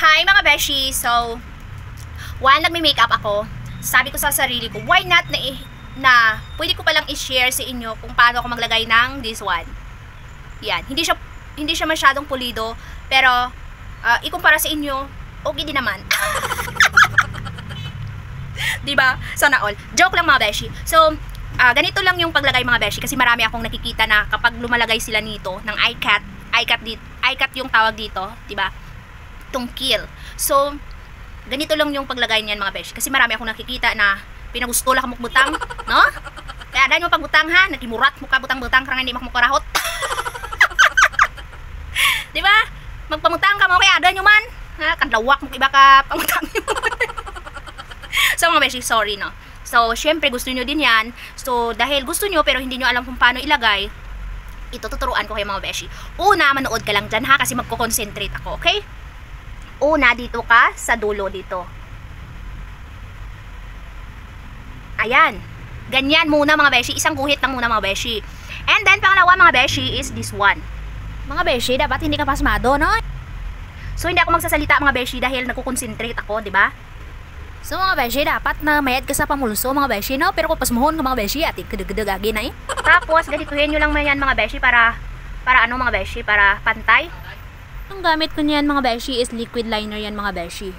Hi mga beshi! So, while nagme-makeup ako, sabi ko sa sarili ko, why not na pwede ko palang i-share sa inyo kung paano ako maglagay ng this one. Yan. Hindi siya masyadong pulido, pero ikumpara sa inyo, okay din naman. Diba? Sana all. Joke lang mga beshi. So, ganito lang yung paglagay mga beshi kasi marami akong nakikita na kapag lumalagay sila nito ng iCat yung tawag dito, diba? Tungkil. So, ganito lang yung paglagay niyan mga beshi kasi marami akong nakikita na pinagustula ka mukbutang, no? Kaya dahil mo pagbutang ha, nagimurat mo ka butang-butang karang hindi makmukarahot. Diba? Magpamutang ka mo kaya dahil nyo man, ha? Kadlawak mo iba ka pamutang nyo. So mga beshi, sorry no. So, syempre gusto nyo din yan. So, dahil gusto nyo pero hindi nyo alam kung paano ilagay, ito tuturuan ko kayo mga beshi. Una, manood ka lang dyan ha kasi magko-concentrate ako, okay? Una, dito ka sa dulo dito. Ayan. Ganyan muna mga beshi. Isang guhit lang muna mga beshi. And then, pangalawa mga beshi is this one. Mga beshi, dapat hindi ka pasmado, no? So, hindi ako magsasalita mga beshi dahil nagko-concentrate ako, di ba? So mga beshi, dapat na mayad ka sa pamulso mga beshi, no? Pero kung pasmuhon ka mga beshi, ating kadag-kadagagi na eh. Tapos, ganituhin nyo lang yan mga beshi para ano mga beshi, para pantay. Ang gamit ko niyan mga beshi is liquid liner yan mga beshi.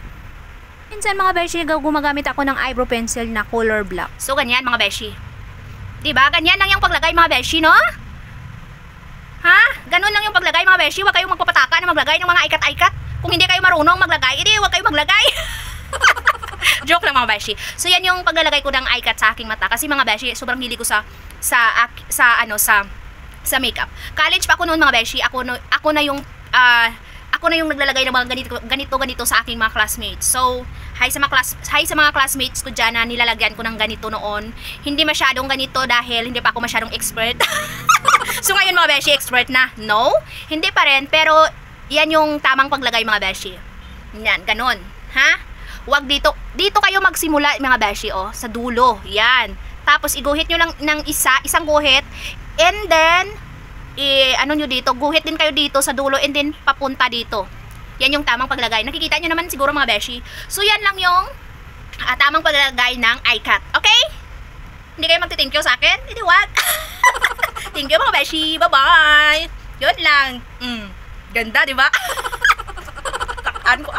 Minsan mga beshi, gumagamit ako ng eyebrow pencil na color black. So ganyan mga beshi. Diba? Ganyan lang yung paglagay mga beshi, no? Ha? Ganun lang yung paglagay mga beshi. Huwag kayong magpapataka na maglagay ng mga ikat-ikat. Kung hindi kayo marunong maglagay, hindi, huwag kayong maglagay. Joke lang mga beshi. So yan yung paglalagay ko ng iCat sa aking mata kasi mga beshi, sobrang hili ko sa makeup. College pa ako noon mga beshi. Ako na yung naglalagay ng mga ganito sa aking mga classmates. So, hi sa mga classmates ko dyan na nilalagyan ko ng ganito noon. Hindi masyadong ganito dahil hindi pa ako masyadong expert. So ngayon mga beshi, expert na? No, hindi pa rin, pero yan yung tamang paglagay mga beshi. Yan, ganun. Ha? Wag dito kayo magsimula mga beshi, oh, sa dulo. Yan. Tapos iguhit nyo lang ng isang guhit, and then ano nyo dito, guhit din kayo dito sa dulo, and then papunta dito. Yan yung tamang paglagay. Nakikita nyo naman siguro mga beshi. So yan lang yung tamang paglagay ng iCat. Okay? Hindi kayo magti-thank you sa akin? Hindi, wag. Thank you mga beshi. Bye-bye. Yun lang. Ganda, di ba? Takaan ko.